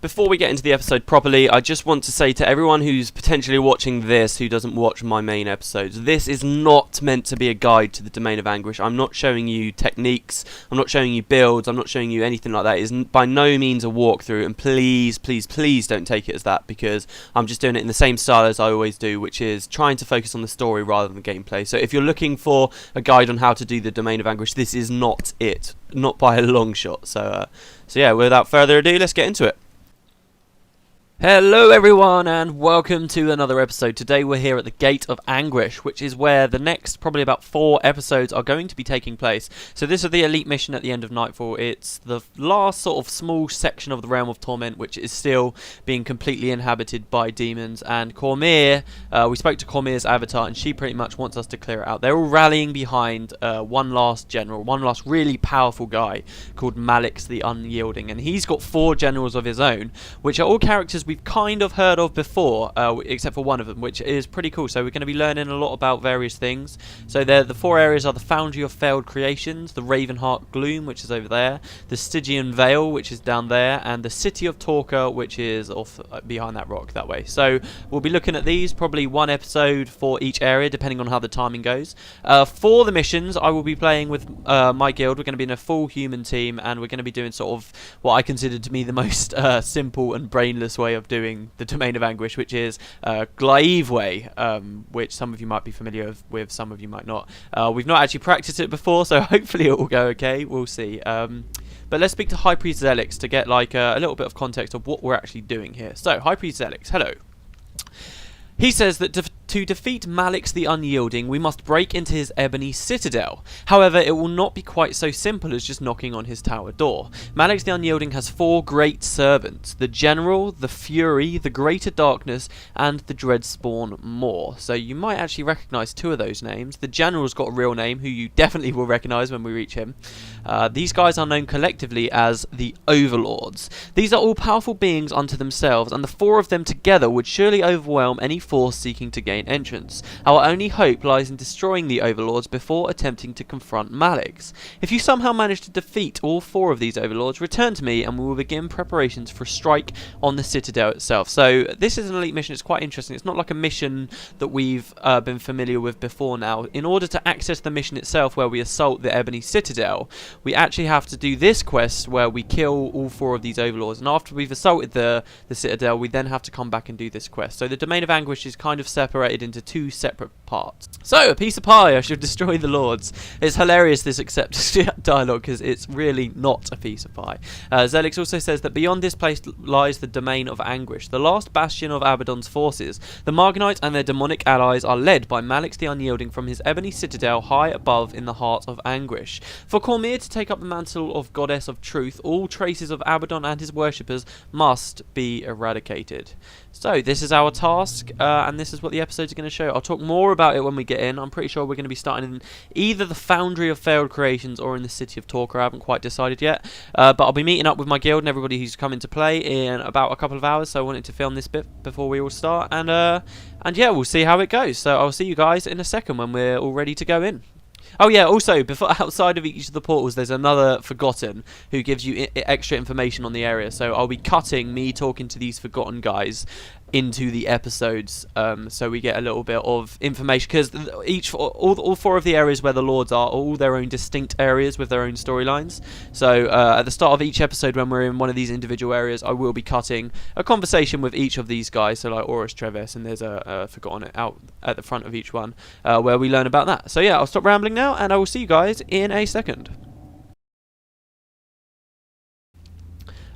Before we get into the episode properly, I just want to say to everyone who's potentially watching this who doesn't watch my main episodes, this is not meant to be a guide to the Domain of Anguish. I'm not showing you techniques, I'm not showing you builds, I'm not showing you anything like that. It is by no means a walkthrough, and please, please, please don't take it as that, because I'm just doing it in the same style as I always do, which is trying to focus on the story rather than the gameplay. So if you're looking for a guide on how to do the Domain of Anguish, this is not it. Not by a long shot. So yeah, without further ado, let's get into it. Hello everyone and welcome to another episode. Today we're here at the Gate of Anguish, which is where the next probably about 4 episodes are going to be taking place. So this is the elite mission at the end of Nightfall. It's the last sort of small section of the Realm of Torment, which is still being completely inhabited by demons. And Cormyr, we spoke to Cormyr's avatar and she pretty much wants us to clear it out. They're all rallying behind one last general, one last really powerful guy called Malix the Unyielding. And he's got 4 generals of his own, which are all characters we've kind of heard of before, except for one of them, which is pretty cool. So we're going to be learning a lot about various things. So the 4 areas are the Foundry of Failed Creations, the Ravenheart Gloom, which is over there, the Stygian Vale, which is down there, and the City of Torc'qua, which is off behind that rock that way. So we'll be looking at these, probably 1 episode for each area, depending on how the timing goes. For the missions, I will be playing with my guild. We're going to be in a full human team, and we're going to be doing sort of what I consider to be the most simple and brainless way of doing the Domain of Anguish, which is Glaive Way, which some of you might be familiar with, some of you might not. We've not actually practiced it before, so hopefully it will go okay. We'll see. But let's speak to High Priest Zelix to get like a little bit of context of what we're actually doing here. So, High Priest Zelix, hello. He says that to defeat Malix the Unyielding, we must break into his ebony citadel. However, it will not be quite so simple as just knocking on his tower door. Malix the Unyielding has 4 great servants: the General, the Fury, the Greater Darkness, and the Dreadspawn Maw. So you might actually recognise 2 of those names. The General's got a real name, who you definitely will recognise when we reach him. These guys are known collectively as the Overlords. These are all powerful beings unto themselves, and the 4 of them together would surely overwhelm any force seeking to gain entrance. Our only hope lies in destroying the Overlords before attempting to confront Malix. If you somehow manage to defeat all 4 of these Overlords, return to me and we will begin preparations for a strike on the Citadel itself. So this is an elite mission. It's quite interesting. It's not like a mission that we've been familiar with before now. In order to access the mission itself, where we assault the Ebony Citadel, we actually have to do this quest where we kill all 4 of these Overlords, and after we've assaulted the Citadel, we then have to come back and do this quest. So the Domain of Anguish is kind of separated into 2 separate parts. So, a piece of pie, I should destroy the Lords. It's hilarious, this accept dialogue, because it's really not a piece of pie. Zelix also says that beyond this place lies the Domain of Anguish, the last bastion of Abaddon's forces. The Margonites and their demonic allies are led by Malix the Unyielding from his ebony citadel high above in the heart of Anguish. For Cormyr to take up the mantle of Goddess of Truth, all traces of Abaddon and his worshippers must be eradicated. So this is our task, and this is what the episodes are going to show. I'll talk more about it when we get in. I'm pretty sure we're going to be starting in either the Foundry of Failed Creations or in the City of Torc'qua. I haven't quite decided yet, but I'll be meeting up with my guild and everybody who's coming to play in about a couple of hours, so I wanted to film this bit before we all start, and yeah, we'll see how it goes. So I'll see you guys in a second when we're all ready to go in. Oh yeah, also, outside of each of the portals, there's another Forgotten who gives you extra information on the area. So I'll be cutting me talking to these Forgotten guys into the episodes, so we get a little bit of information, because all 4 of the areas where the Lords are all their own distinct areas with their own storylines. So at the start of each episode, when we're in one of these individual areas, I will be cutting a conversation with each of these guys. So like Horus Treves, and there's a Forgotten out at the front of each one, where we learn about that. So yeah, I'll stop rambling now, and I will see you guys in a second.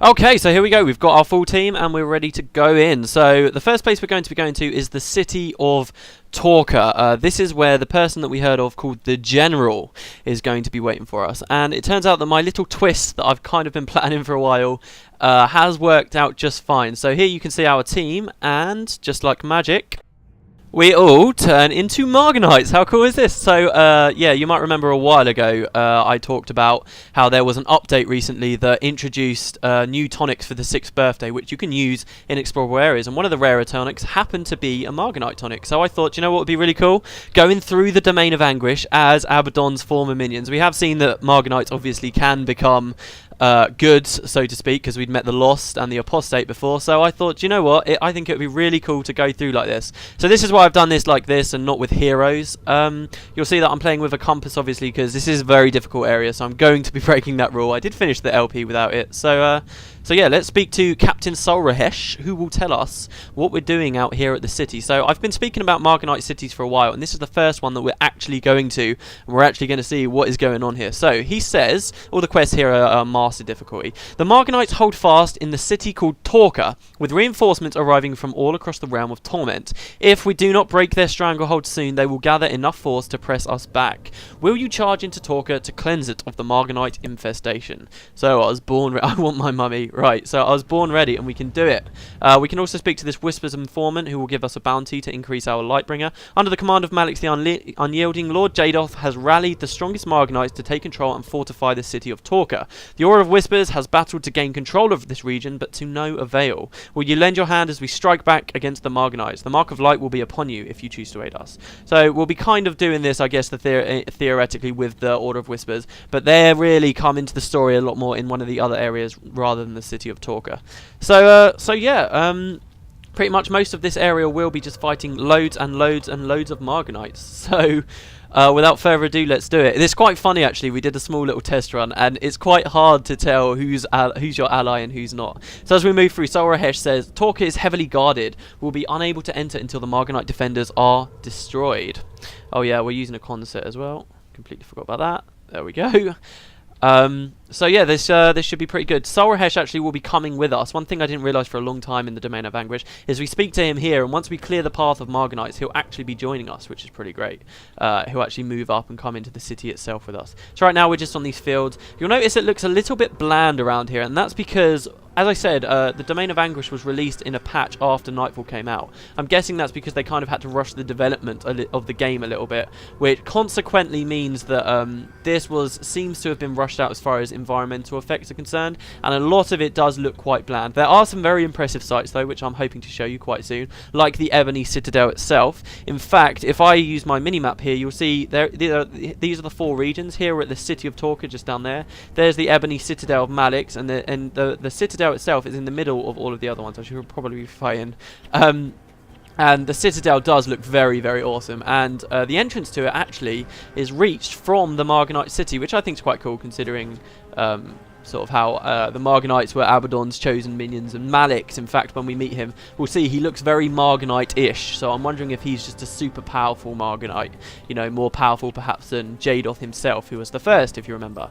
Okay, so here we go. We've got our full team and we're ready to go in. So the first place we're going to be going to is the City of Torc'qua. This is where the person that we heard of called the General is going to be waiting for us. And it turns out that my little twist that I've kind of been planning for a while has worked out just fine. So here you can see our team, and just like magic, we all turn into margonites. How cool is this? So, yeah, you might remember a while ago I talked about how there was an update recently that introduced new tonics for the 6th birthday, which you can use in explorable areas. And one of the rarer tonics happened to be a margonite tonic. So I thought, you know what would be really cool? Going through the Domain of Anguish as Abaddon's former minions. We have seen that margonites obviously can become goods, so to speak, because we'd met the Lost and the Apostate before. So I thought, you know what, I think it would be really cool to go through like this. So this is why I've done this like this and not with heroes. You'll see that I'm playing with a compass, obviously, because this is a very difficult area, so I'm going to be breaking that rule. I did finish the LP without it. So yeah, let's speak to Captain Solrahesh, who will tell us what we're doing out here at the city. So I've been speaking about margonite cities for a while, and this is the first one that we're actually going to, and we're actually going to see what is going on here. So he says, all the quests here are master difficulty. The margonites hold fast in the city called Torc'qua, with reinforcements arriving from all across the realm of torment. If we do not break their stranglehold soon, they will gather enough force to press us back. Will you charge into Torc'qua to cleanse it of the margonite infestation? So I was born... I want my mummy. Right, so I was born ready, and we can do it. We can also speak to this Whispers informant, who will give us a bounty to increase our Lightbringer. Under the command of Malix the Unyielding, Lord Jadeoth has rallied the strongest margonites to take control and fortify the city of Torc'qua. The Aura of Whispers has battled to gain control of this region, but to no avail. Will you lend your hand as we strike back against the margonites? The mark of light will be upon you if you choose to aid us. So we'll be kind of doing this, I guess, theoretically with the Order of Whispers, but they really come into the story a lot more in one of the other areas rather than the city of Torc'qua. So yeah, pretty much most of this area will be just fighting loads and loads and loads of margonites. So without further ado, let's do it. It's quite funny, actually. We did a small little test run, and it's quite hard to tell who's your ally and who's not. So as we move through, Solrahesh says, Torc'qua is heavily guarded. We'll be unable to enter until the margonite defenders are destroyed. Oh yeah, we're using a concert as well. Completely forgot about that. There we go. So yeah, this should be pretty good. Solrahesh actually will be coming with us. One thing I didn't realise for a long time in the Domain of Anguish is we speak to him here, and once we clear the path of margonites, he'll actually be joining us, which is pretty great. He'll actually move up and come into the city itself with us. So right now we're just on these fields. You'll notice it looks a little bit bland around here, and that's because, as I said, the Domain of Anguish was released in a patch after Nightfall came out. I'm guessing that's because they kind of had to rush the development of the game a little bit, which consequently means that this seems to have been rushed out as far as environmental effects are concerned, and a lot of it does look quite bland. There are some very impressive sites though, which I'm hoping to show you quite soon, like the Ebony Citadel itself. In fact, if I use my mini-map here, you'll see these are the 4 regions. Here we're at the city of Torc'qua, just down there. There's the Ebony Citadel of Malix, and the Citadel itself is in the middle of all of the other ones. I should probably be fighting. And the Citadel does look very, very awesome. And the entrance to it actually is reached from the Margonite city, which I think is quite cool, considering sort of how the Margonites were Abaddon's chosen minions. And Malix, in fact, when we meet him, we'll see he looks very Margonite-ish. So I'm wondering if he's just a super powerful Margonite. You know, more powerful perhaps than Jadeoth himself, who was the first, if you remember.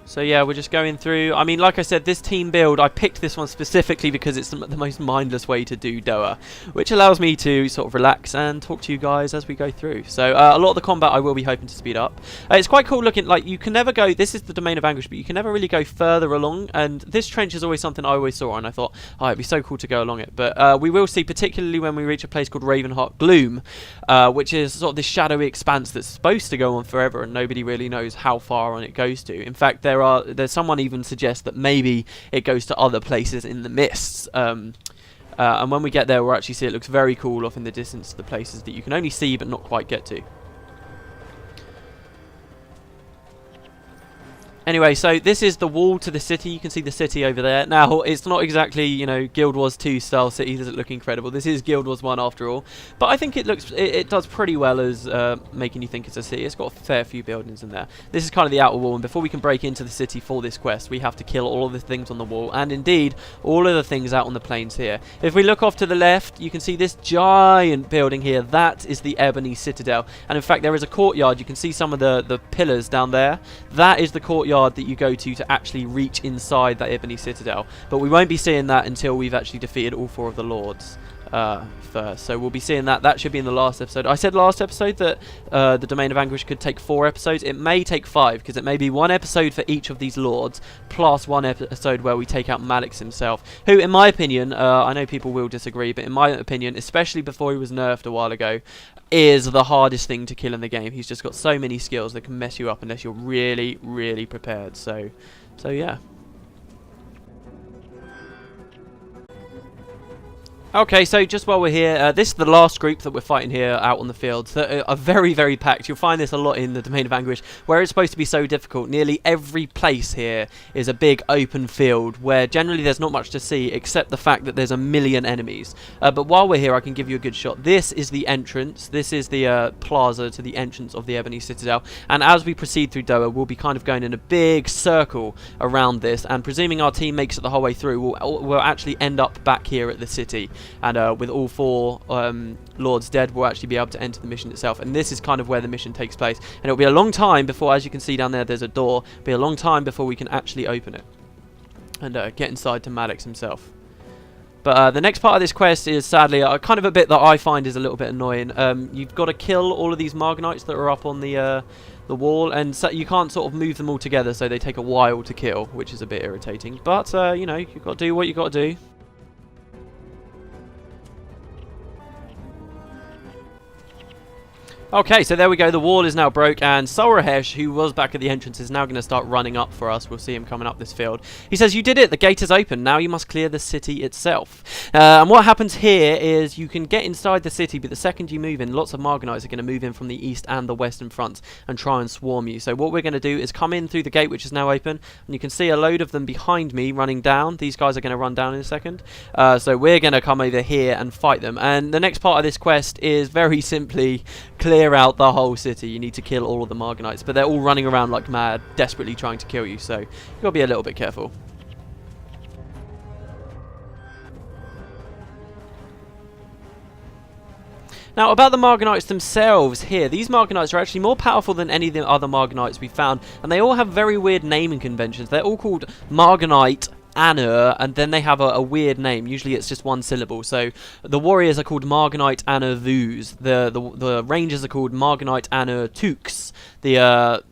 So yeah, we're just going through. I mean, like I said, this team build, I picked this one specifically because it's the most mindless way to do Doa, which allows me to sort of relax and talk to you guys as we go through. So a lot of the combat I will be hoping to speed up. It's quite cool looking. Like, you can never go, this is the Domain of Anguish, but you can never really go further along, and this trench is always something I always saw, and I thought, oh, it'd be so cool to go along it. But we will see, particularly when we reach a place called Ravenheart Gloom, which is sort of this shadowy expanse that's supposed to go on forever, and nobody really knows how far on it goes to. In fact, there's someone even suggests that maybe it goes to other places in the mists. And when we get there, we'll actually see it looks very cool off in the distance, the places that you can only see but not quite get to. Anyway, so this is the wall to the city. You can see the city over there. Now, it's not exactly, you know, Guild Wars 2 style city. Does it look incredible? This is Guild Wars 1 after all. But I think it looks, it does pretty well as making you think it's a city. It's got a fair few buildings in there. This is kind of the outer wall, and before we can break into the city for this quest, we have to kill all of the things on the wall, and indeed, all of the things out on the plains here. If we look off to the left, you can see this giant building here. That is the Ebony Citadel. And in fact, there is a courtyard. You can see some of the pillars down there. That is the courtyard that you go to actually reach inside that Ebony Citadel, but we won't be seeing that until we've actually defeated all 4 of the lords first. So we'll be seeing that. That should be in the last episode. I said last episode that the Domain of Anguish could take 4 episodes. It may take 5, because it may be 1 episode for each of these lords, plus 1 episode where we take out Malix himself, who, in my opinion, I know people will disagree, but in my opinion, especially before he was nerfed a while ago, is the hardest thing to kill in the game. He's just got so many skills that can mess you up unless you're really, really prepared. So yeah. Okay, so just while we're here, this is the last group that we're fighting here out on the field. That are very, very packed. You'll find this a lot in the Domain of Anguish, where it's supposed to be so difficult. Nearly every place here is a big open field, where generally there's not much to see, except the fact that there's a million enemies. But while we're here, I can give you a good shot. This is the entrance. This is the plaza to the entrance of the Ebony Citadel. And as we proceed through Doa, we'll be kind of going in a big circle around this. And presuming our team makes it the whole way through, we'll actually end up back here at the city. And with all 4 lords dead, we'll actually be able to enter the mission itself. And this is kind of where the mission takes place. And it'll be a long time before, as you can see down there, there's a door. It'll be a long time before we can actually open it and get inside to Maddox himself. But the next part of this quest is sadly kind of a bit that I find is a little bit annoying. You've got to kill all of these margonites that are up on the wall, and so you can't sort of move them all together, so they take a while to kill, which is a bit irritating. But you know, you've got to do what you've got to do. Okay, so there we go. The wall is now broke, and Sulrahesh, who was back at the entrance, is now going to start running up for us. We'll see him coming up this field. He says, "You did it. The gate is open. Now you must clear the city itself." And what happens here is you can get inside the city, but the second you move in, lots of margonites are going to move in from the east and the western fronts and try and swarm you. So what we're going to do is come in through the gate, which is now open, and you can see a load of them behind me running down. These guys are going to run down in a second. So we're going to come over here and fight them. And the next part of this quest is very simply clear out the whole city. You need to kill all of the margonites, but they're all running around like mad, desperately trying to kill you, so you've got to be a little bit careful. Now, about the margonites themselves here, these margonites are actually more powerful than any of the other margonites we found, and they all have very weird naming conventions. They're all called Margonite Anur, and then they have a weird name. Usually it's just one syllable. So the warriors are called Margonite Anur Vus. The rangers are called Margonite Anur Tux. The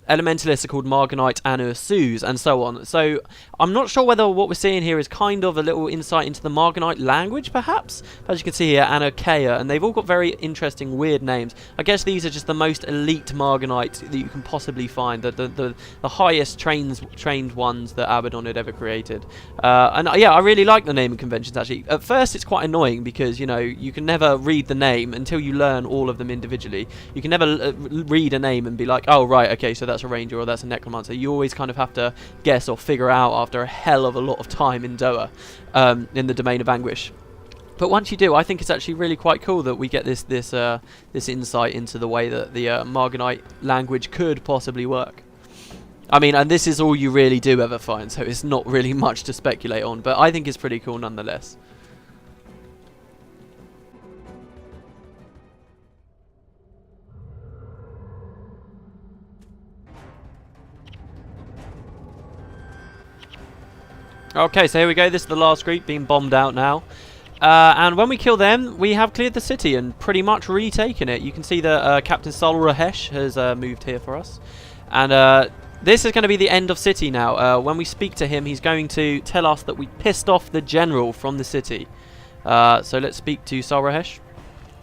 elementalists are called Margonite Anur Sus, and so on. So I'm not sure whether what we're seeing here is kind of a little insight into the Margonite language, perhaps. As you can see here, Anarchaea, and they've all got very interesting, weird names. I guess these are just the most elite Margonites that you can possibly find, the highest trained ones that Abaddon had ever created. And yeah, I really like the naming conventions, actually. At first, it's quite annoying because, you know, you can never read the name until you learn all of them individually. You can never read a name and be like, oh, right, okay, so that's a ranger or that's a necromancer. You always kind of have to guess or figure out after a hell of a lot of time in Doa, in the Domain of Anguish. But once you do, I think it's actually really quite cool that we get this insight into the way that the Margonite language could possibly work. I mean, and this is all you really do ever find, so it's not really much to speculate on, but I think it's pretty cool nonetheless. Okay, so here we go. This is the last group being bombed out now. And when we kill them, we have cleared the city and pretty much retaken it. You can see that Captain Sulrahesh has moved here for us. And this is going to be the end of city now. When we speak to him, he's going to tell us that we pissed off the general from the city. So let's speak to Sulrahesh.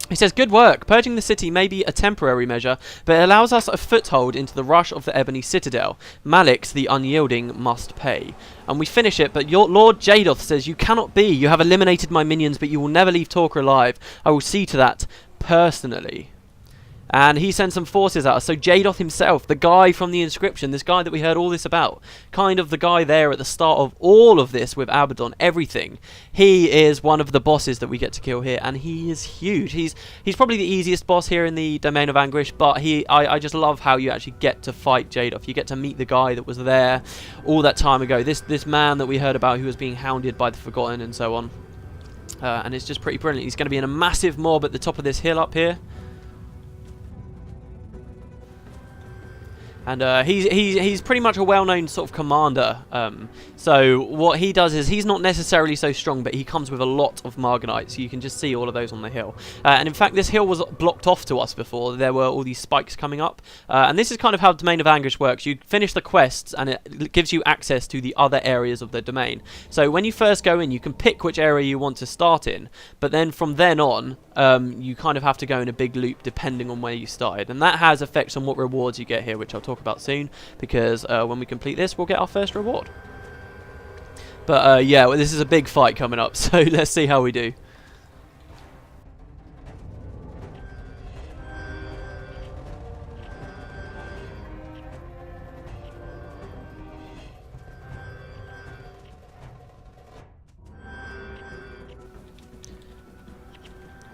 He says, "Good work. Purging the city may be a temporary measure, but it allows us a foothold into the rush of the Ebony Citadel. Malix, the unyielding, must pay." And we finish it, but your Lord Jadeoth says, "You cannot be. You have eliminated my minions, but you will never leave Torc'qua alive. I will see to that personally." And he sends some forces at us. So Jadeoth himself, the guy from the inscription, this guy that we heard all this about, kind of the guy there at the start of all of this with Abaddon, everything. He is one of the bosses that we get to kill here, and he is huge. He's probably the easiest boss here in the Domain of Anguish, but I just love how you actually get to fight Jadeoth. You get to meet the guy that was there all that time ago. This man that we heard about who was being hounded by the Forgotten and so on. And it's just pretty brilliant. He's going to be in a massive mob at the top of this hill up here. And he's pretty much a well-known sort of commander. So what he does is he's not necessarily so strong, but he comes with a lot of Margonites. So you can just see all of those on the hill. And in fact, this hill was blocked off to us before. There were all these spikes coming up. And this is kind of how Domain of Anguish works. You finish the quests, and it gives you access to the other areas of the domain. So when you first go in, you can pick which area you want to start in. But then from then on, you kind of have to go in a big loop depending on where you started. And that has effects on what rewards you get here, which I'll talk about soon, because when we complete this, we'll get our first reward. But yeah, well, this is a big fight coming up, so let's see how we do.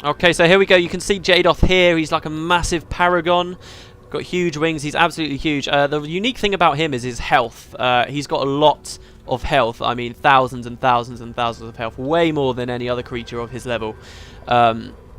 Okay, so here we go. You can see Jadeoth here. He's like a massive paragon. Got huge wings. He's absolutely huge. The unique thing about him is his health. He's got a lot of health. I mean, thousands and thousands and thousands of health. Way more than any other creature of his level.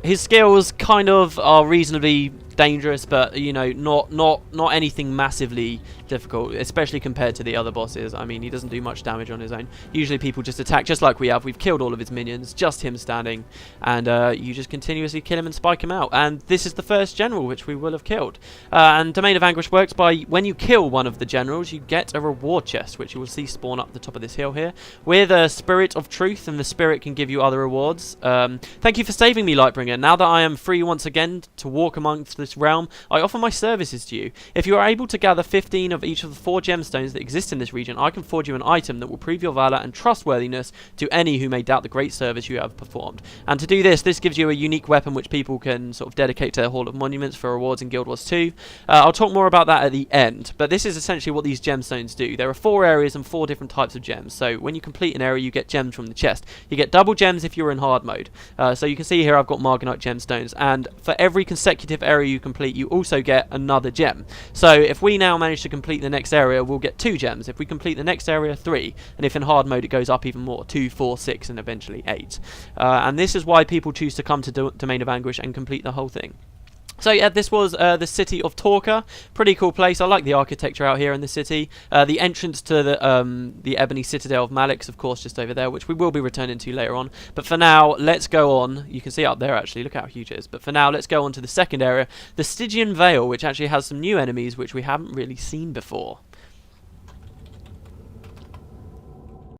His skills kind of are reasonably dangerous, but you know, not anything massively difficult, especially compared to the other bosses. I mean, he doesn't do much damage on his own. Usually people just attack just like we have. We've killed all of his minions, just him standing, and you just continuously kill him and spike him out. And this is the first general which we will have killed. And Domain of Anguish works by when you kill one of the generals, you get a reward chest, which you will see spawn up the top of this hill here. We're the Spirit of Truth, and the Spirit can give you other rewards. Thank you for saving me, Lightbringer. Now that I am free once again to walk amongst this realm, I offer my services to you. If you are able to gather 15 of each of the 4 gemstones that exist in this region, I can forge you an item that will prove your valor and trustworthiness to any who may doubt the great service you have performed. And to do this, this gives you a unique weapon which people can sort of dedicate to their Hall of Monuments for rewards in Guild Wars 2. I'll talk more about that at the end, but this is essentially what these gemstones do. There are 4 areas and 4 different types of gems. So when you complete an area, you get gems from the chest. You get double gems if you're in hard mode. So you can see here I've got margonite gemstones, and for every consecutive area you complete, you also get another gem. So if we now manage to complete the next area, we'll get 2 gems. If we complete the next area, 3. And if in hard mode, it goes up even more, 2, 4, 6, and eventually 8. And this is why people choose to come to Domain of Anguish and complete the whole thing. So yeah, this was the city of Torc'qua. Pretty cool place. I like the architecture out here in the city. The entrance to the Ebony Citadel of Malik's, of course, just over there, which we will be returning to later on. But for now, let's go on. You can see up there, actually. Look how huge it is. But for now, let's go on to the second area, the Stygian Vale, which actually has some new enemies which we haven't really seen before.